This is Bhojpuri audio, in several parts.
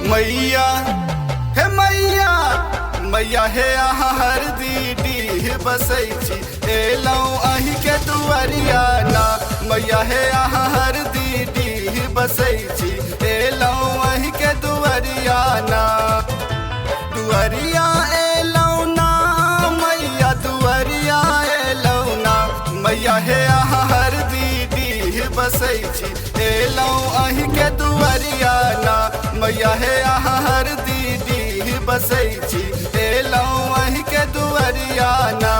मैया हे मैया मैया हे अहाँ हरदी डीह बसै छी एलौं अहीं के दुआरिया ना। मैया हे अहाँ हरदी डीह बसै छी एलौं अहीं के दुआरिया ना। दुआरिया एलौं ना मैया दुआरिया एलौं ना। मैया हे अहाँ हरदी डीह बसै छी एलौं अहीं के दुआरिया ना। मैया हे अहाँ हरदी डीह बसै छी एलौं अहीं के दुआरिया ना।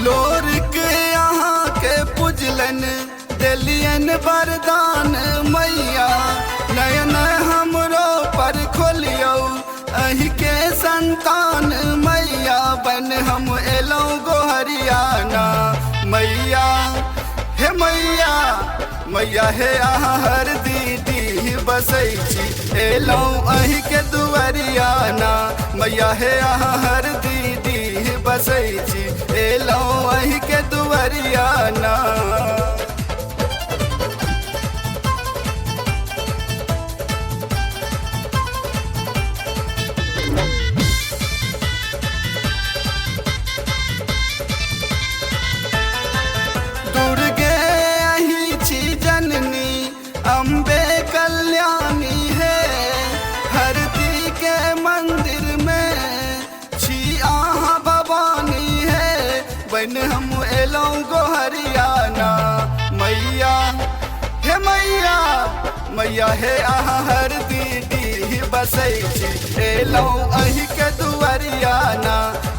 लोर के अहाँ के पुजलन देलियन वरदान मैया। नयन हमरो पर खोलियौ अहीं के संतान मैया। बन हम एलौं गोहरियाना मैया हे मैया मैया हे अहाँ हरदी डीह बसै छी एलौं अहीं के दुआरियाना। मैया हे अहाँ हरदी डीह बसै छी एलौं अहीं के दुआरियाना। दुर्गे अहीं छी जननी अम्बे कल्याणी है। हरदी के मंदिर में छी अहाँ भवानी है। बन हम एलौं गोहरियाना मैया हे मैया मैया हे अहाँ हरदी डीह बसै छी एलौं अहीं के दुआरियाना।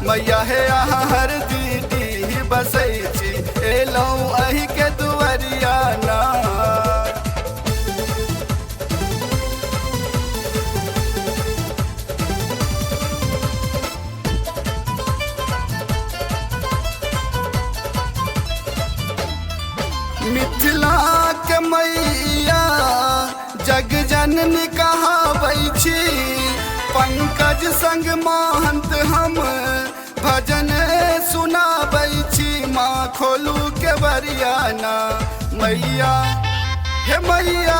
मैया हे अहाँ हरदी डीह बसै छी एलौं अहीं के दुआरियाना। मिथिला के मैया जग जननी कहाबै छी। पंकज संग महंत हम भजन सुनाबै छी। माँ खोलू के बरियाना मैया हे मैया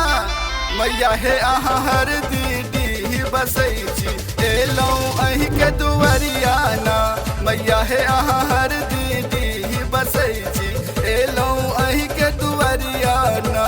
मैया हे अहाँ हरदी डीह बसै छी एलौं अहीं के दुआरियाना। मैया हे अहाँ हरदी डीह बसै छी एलौं अहीं के दुआरियाना।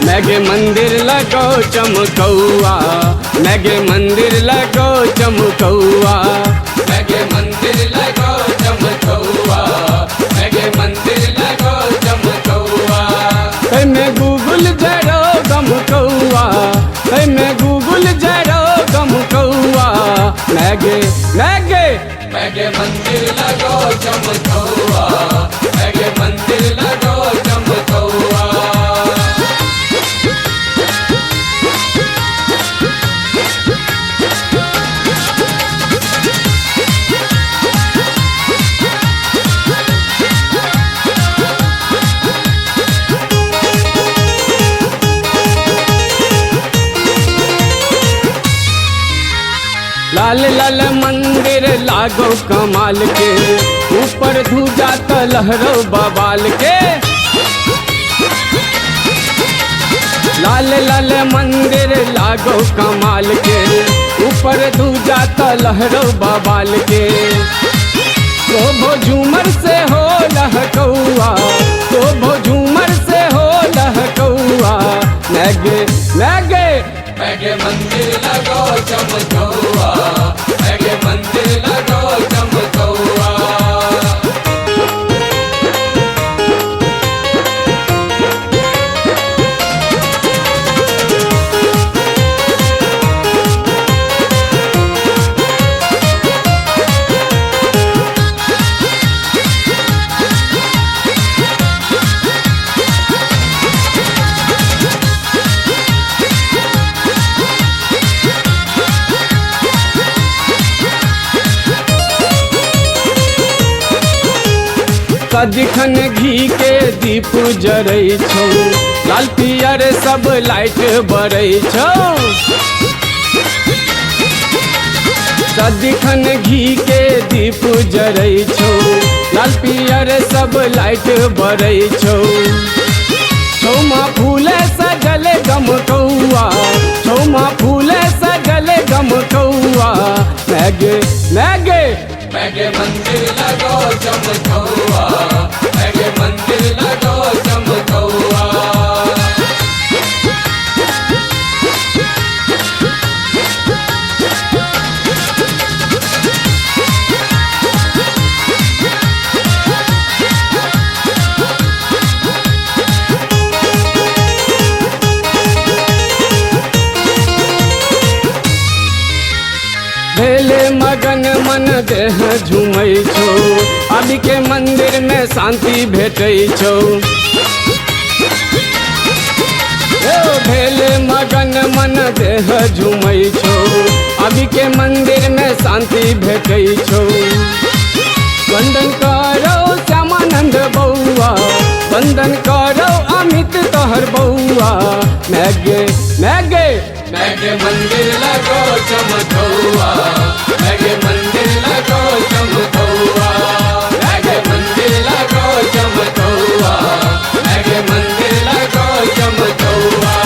मैगे मंदिर लगो चमकौआ मैगे मंदिर लगो चमकौआ। मैगे मंदिर लगो चमकौआ मैगे मंदिर लगो चमकौआ। में गूगल जरो गमकौआ में गूगल जरो गमकौआ। मैगे मैगे मैगे मंदिर लगो चमकौआ मैगे मंदिर लगो चमकौआ। लाल लाल मंदिर लागो कमाल के ऊपर ध्वजा त लहरो बवाल के। लाल लाल मंदिर लागो कमाल के ऊपर ध्वजा त लहरो बवाल के। शोभो झूमर से हो लहकौआ शोभो झूमर से हो लहकौआ। मैगे मैगे मैगे मंदिर लगो चमकौआ मैगे मंदिर लगो चमकौआ। सदिखन घी के दीप जरै छौ, लाल पियर सब लाइट बरै छौ। सदिखन घी के दीप जरै छौ, लाल पियर सब लाइट बरै छौ। छौमा फूले सजल गमकौआ, छौमा फूले सजल गमकौआ। मैगे मैगे मैगे मंदिर लगो चमकौआ, मैगे मंदिर लगो चमकौआ। भेले मगन मन देह झूमै छौ, अभी के मंदिर में शांति भेटै छौ। भेले मगन मन देह झूमै छौ, अभी के मंदिर में शांति भेटै छौ। वंदन करो श्यामानंद बउआ, वंदन करो अमित तोहर बउआ। मैगे मैगे मैगे मंदिर लगो चमकौआ, मैगे मंदिर लगो चमकौआ, मैगे मंदिर लगो चमकौआ, मैगे मंदिर लगो चमकौआ।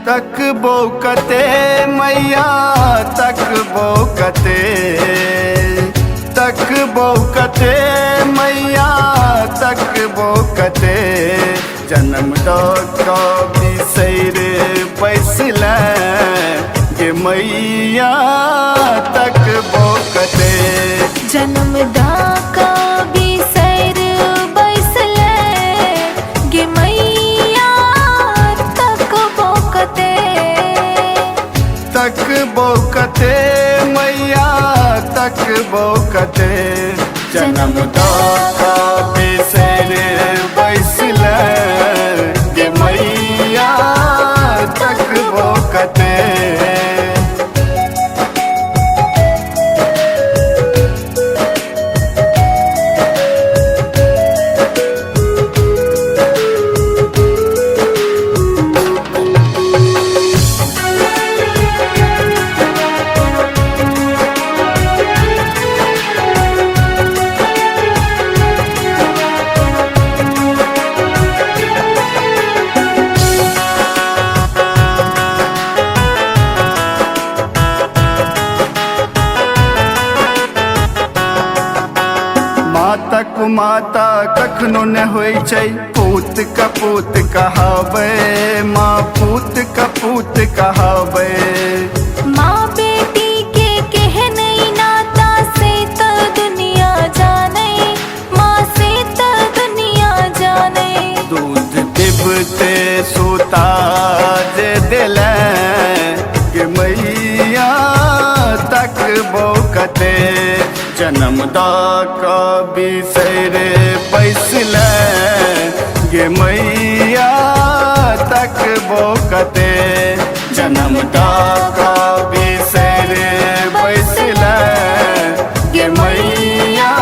तक बौकते मैया तक बौकते, तक बौकते मैया तक बौकते। जन्म का बिसैर बैसल गे मैया तक बौकते। जन्म का बिसैर बैसल गे मैया तक बौकते। तक बौकते मैया तक बौकते। जन्म का बिसैर बैसल गे मैया तक बौकते। मातक माता कखनो न होइ छै, पूत कपूत कहावे, माँ पूत कपूत कहावे। माँ बेटी के कहने नाता से तो दुनिया जाने, माँ से तो दुनिया जाने। दूध पिबते सूता जे दिले गे मैया तक बौकते। जन्म का बिसैर बैसल गे मैया तक बौकते। जन्म का बिसैर बैसल गे मैया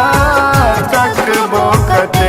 तक बौकते।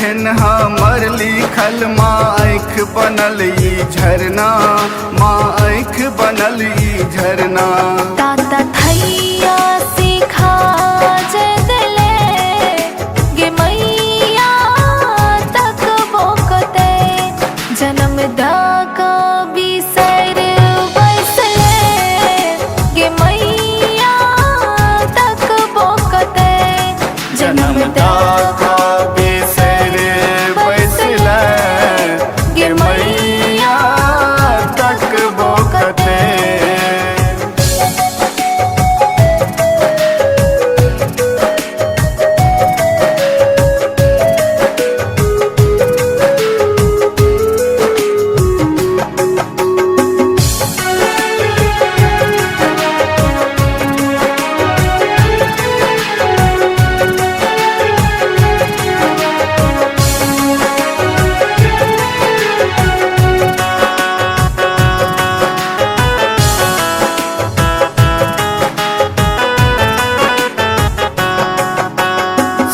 एहन हमर लिखल माँ आँख बनल ई झरना, माँ आँख बनल ई झरना। ताता थैया सिखा जदले गे मैया तक बोकते जन्म दा का बिसर बसले गे मैया तक बोकते जन्म दाका बिसर बैसले गे मैया तक बोकते।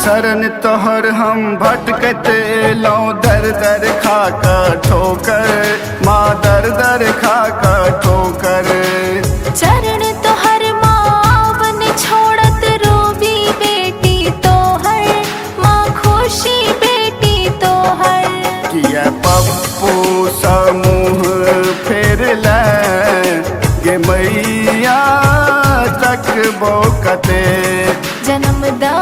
शरण तोहर हम भटकते लौं दर दर खाकर ठोकर, माँ दर दर खाकर ठोकर। चरण तोहर मावन छोड़त रोबी बेटी तोहर माँ खुशी बेटी तोहर। किया पप्पू समूह फेर ले गे मैया तक बोकते जन्म दा